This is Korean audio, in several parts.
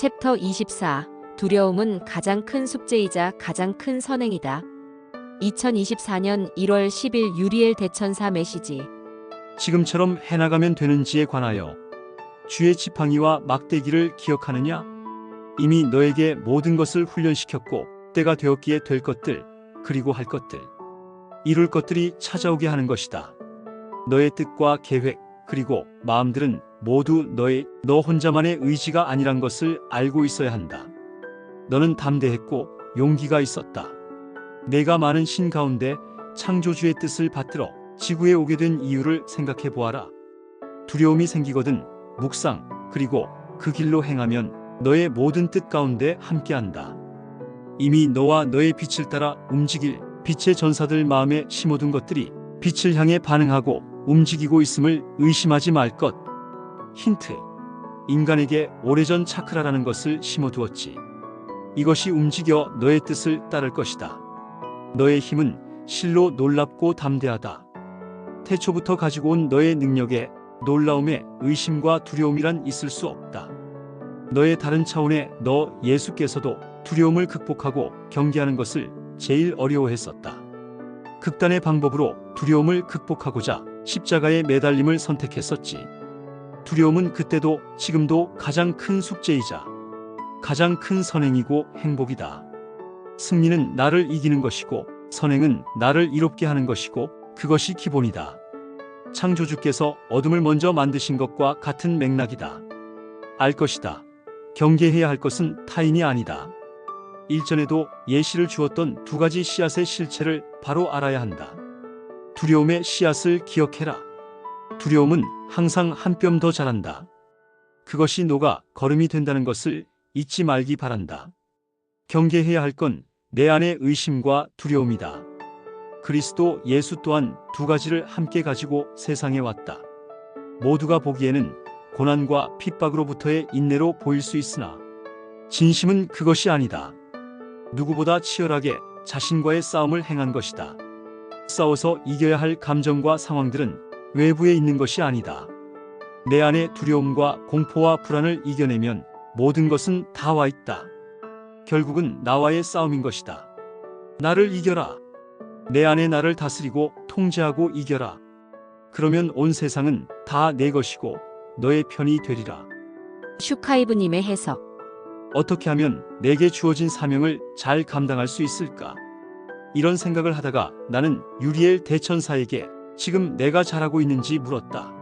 챕터 24. 두려움은 가장 큰 숙제이자 가장 큰 선행이다. 2024년 1월 10일 유리엘 대천사 메시지. 지금처럼 해나가면 되는지에 관하여 주의 지팡이와 막대기를 기억하느냐? 이미 너에게 모든 것을 훈련시켰고 때가 되었기에 될 것들 그리고 할 것들 이룰 것들이 찾아오게 하는 것이다. 너의 뜻과 계획 그리고 마음들은 모두 너 혼자만의 의지가 아니란 것을 알고 있어야 한다. 너는 담대했고 용기가 있었다. 내가 많은 신 가운데 창조주의 뜻을 받들어 지구에 오게 된 이유를 생각해 보아라. 두려움이 생기거든 묵상 그리고 그 길로 행하면 너의 모든 뜻 가운데 함께한다. 이미 너와 너의 빛을 따라 움직일 빛의 전사들 마음에 심어둔 것들이 빛을 향해 반응하고 움직이고 있음을 의심하지 말 것. 힌트. 인간에게 오래전 차크라라는 것을 심어두었지. 이것이 움직여 너의 뜻을 따를 것이다. 너의 힘은 실로 놀랍고 담대하다. 태초부터 가지고 온 너의 능력에 놀라움에 의심과 두려움이란 있을 수 없다. 너의 다른 차원의 너 예수께서도 두려움을 극복하고 경계하는 것을 제일 어려워했었다. 극단의 방법으로 두려움을 극복하고자 십자가의 매달림을 선택했었지. 두려움은 그때도 지금도 가장 큰 숙제이자 가장 큰 선행이고 행복이다. 승리는 나를 이기는 것이고 선행은 나를 이롭게 하는 것이고 그것이 기본이다. 창조주께서 어둠을 먼저 만드신 것과 같은 맥락이다. 알 것이다. 경계해야 할 것은 타인이 아니다. 일전에도 예시를 주었던 두 가지 씨앗의 실체를 바로 알아야 한다. 두려움의 씨앗을 기억해라. 두려움은 항상 한 뼘 더 자란다. 그것이 너가 걸음이 된다는 것을 잊지 말기 바란다. 경계해야 할 건 내 안의 의심과 두려움이다. 그리스도 예수 또한 두 가지를 함께 가지고 세상에 왔다. 모두가 보기에는 고난과 핍박으로부터의 인내로 보일 수 있으나 진심은 그것이 아니다. 누구보다 치열하게 자신과의 싸움을 행한 것이다. 싸워서 이겨야 할 감정과 상황들은 외부에 있는 것이 아니다. 내 안의 두려움과 공포와 불안을 이겨내면 모든 것은 다 와 있다. 결국은 나와의 싸움인 것이다. 나를 이겨라. 내 안에 나를 다스리고 통제하고 이겨라. 그러면 온 세상은 다 내 것이고 너의 편이 되리라. 슈카이브님의 해석. 어떻게 하면 내게 주어진 사명을 잘 감당할 수 있을까? 이런 생각을 하다가 나는 유리엘 대천사에게 지금 내가 잘하고 있는지 물었다.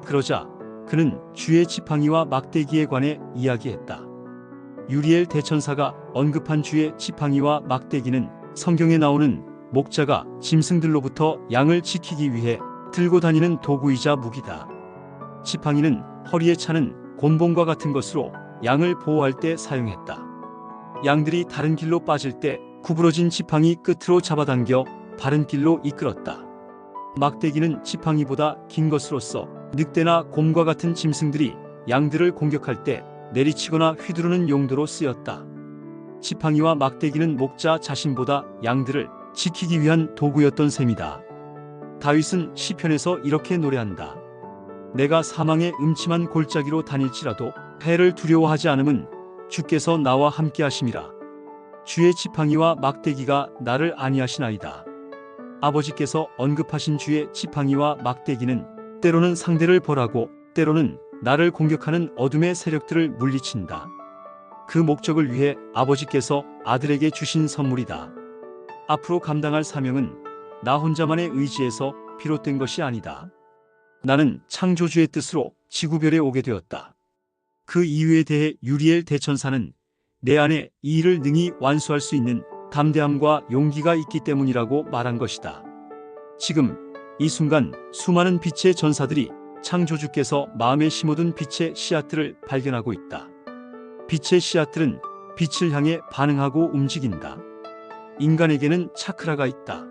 그러자 그는 주의 지팡이와 막대기에 관해 이야기했다. 유리엘 대천사가 언급한 주의 지팡이와 막대기는 성경에 나오는 목자가 짐승들로부터 양을 지키기 위해 들고 다니는 도구이자 무기다. 지팡이는 허리에 차는 곤봉과 같은 것으로 양을 보호할 때 사용했다. 양들이 다른 길로 빠질 때 구부러진 지팡이 끝으로 잡아당겨 바른 길로 이끌었다. 막대기는 지팡이보다 긴 것으로서 늑대나 곰과 같은 짐승들이 양들을 공격할 때 내리치거나 휘두르는 용도로 쓰였다. 지팡이와 막대기는 목자 자신보다 양들을 지키기 위한 도구였던 셈이다. 다윗은 시편에서 이렇게 노래한다. 내가 사망의 음침한 골짜기로 다닐지라도 해를 두려워하지 않음은 주께서 나와 함께 하심이라. 주의 지팡이와 막대기가 나를 안위하시나이다. 아버지께서 언급하신 주의 지팡이와 막대기는 때로는 상대를 벌하고 때로는 나를 공격하는 어둠의 세력들을 물리친다. 그 목적을 위해 아버지께서 아들에게 주신 선물이다. 앞으로 감당할 사명은 나 혼자만의 의지에서 비롯된 것이 아니다. 나는 창조주의 뜻으로 지구별에 오게 되었다. 그 이유에 대해 유리엘 대천사는 내 안에 이 일을 능히 완수할 수 있는 담대함과 용기가 있기 때문이라고 말한 것이다. 지금 이 순간 수많은 빛의 전사들이 창조주께서 마음에 심어둔 빛의 씨앗들을 발견하고 있다. 빛의 씨앗들은 빛을 향해 반응하고 움직인다. 인간에게는 차크라가 있다.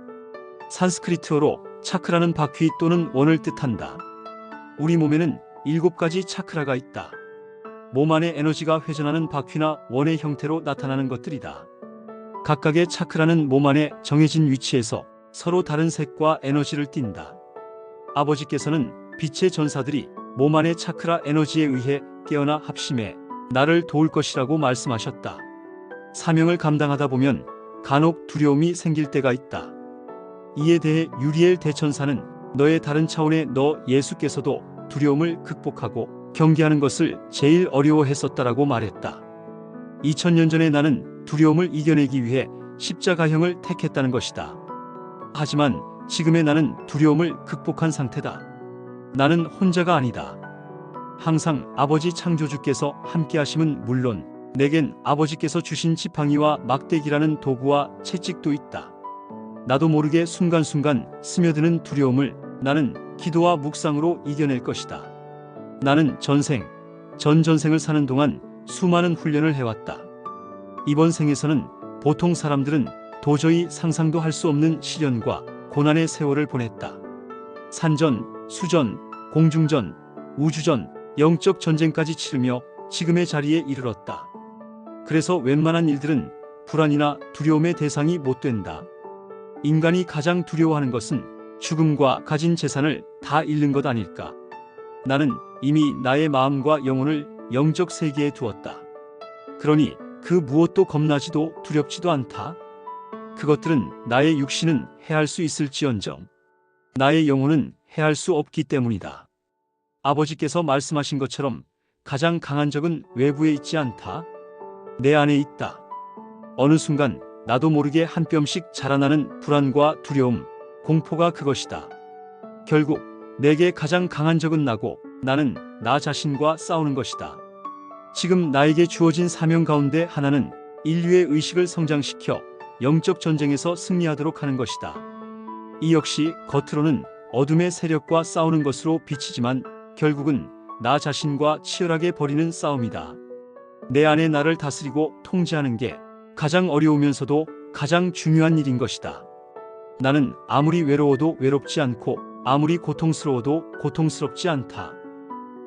산스크리트어로 차크라는 바퀴 또는 원을 뜻한다. 우리 몸에는 7가지 차크라가 있다. 몸 안에 에너지가 회전하는 바퀴나 원의 형태로 나타나는 것들이다. 각각의 차크라는 몸 안에 정해진 위치에서 서로 다른 색과 에너지를 띈다. 아버지께서는 빛의 전사들이 몸 안의 차크라 에너지에 의해 깨어나 합심해 나를 도울 것이라고 말씀하셨다. 사명을 감당하다 보면 간혹 두려움이 생길 때가 있다. 이에 대해 유리엘 대천사는 너의 다른 차원의 너 예수께서도 두려움을 극복하고 경계하는 것을 제일 어려워했었다라고 말했다. 2000년 전에 나는 두려움을 이겨내기 위해 십자가형을 택했다는 것이다. 하지만 지금의 나는 두려움을 극복한 상태다. 나는 혼자가 아니다. 항상 아버지 창조주께서 함께 하심은 물론 내겐 아버지께서 주신 지팡이와 막대기라는 도구와 채찍도 있다. 나도 모르게 순간순간 스며드는 두려움을 나는 기도와 묵상으로 이겨낼 것이다. 나는 전전생을 사는 동안 수많은 훈련을 해왔다. 이번 생에서는 보통 사람들은 도저히 상상도 할 수 없는 시련과 고난의 세월을 보냈다. 산전, 수전, 공중전, 우주전, 영적 전쟁까지 치르며 지금의 자리에 이르렀다. 그래서 웬만한 일들은 불안이나 두려움의 대상이 못 된다. 인간이 가장 두려워하는 것은 죽음과 가진 재산을 다 잃는 것 아닐까. 나는 이미 나의 마음과 영혼을 영적 세계에 두었다. 그러니 그 무엇도 겁나지도 두렵지도 않다. 그것들은 나의 육신은 해할 수 있을지언정 나의 영혼은 해할 수 없기 때문이다. 아버지께서 말씀하신 것처럼 가장 강한 적은 외부에 있지 않다. 내 안에 있다. 어느 순간 나도 모르게 한 뼘씩 자라나는 불안과 두려움, 공포가 그것이다. 결국 내게 가장 강한 적은 나고 나는 나 자신과 싸우는 것이다. 지금 나에게 주어진 사명 가운데 하나는 인류의 의식을 성장시켜 영적 전쟁에서 승리하도록 하는 것이다. 이 역시 겉으로는 어둠의 세력과 싸우는 것으로 비치지만 결국은 나 자신과 치열하게 벌이는 싸움이다. 내 안에 나를 다스리고 통제하는 게 가장 어려우면서도 가장 중요한 일인 것이다. 나는 아무리 외로워도 외롭지 않고 아무리 고통스러워도 고통스럽지 않다.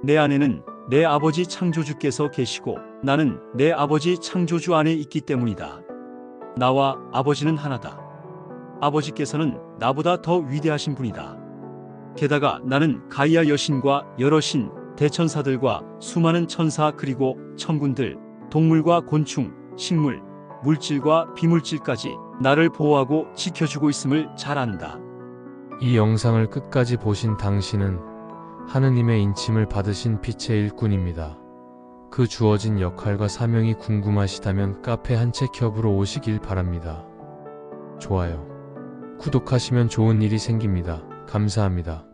내 안에는 내 아버지 창조주께서 계시고 나는 내 아버지 창조주 안에 있기 때문이다. 나와 아버지는 하나다. 아버지께서는 나보다 더 위대하신 분이다. 게다가 나는 가이아 여신과 여러 신, 대천사들과 수많은 천사 그리고 천군들, 동물과 곤충, 식물, 물질과 비물질까지 나를 보호하고 지켜주고 있음을 잘 안다. 이 영상을 끝까지 보신 당신은 하느님의 인침을 받으신 빛의 일꾼입니다. 그 주어진 역할과 사명이 궁금하시다면 카페 한책협으로 오시길 바랍니다. 좋아요, 구독하시면 좋은 일이 생깁니다. 감사합니다.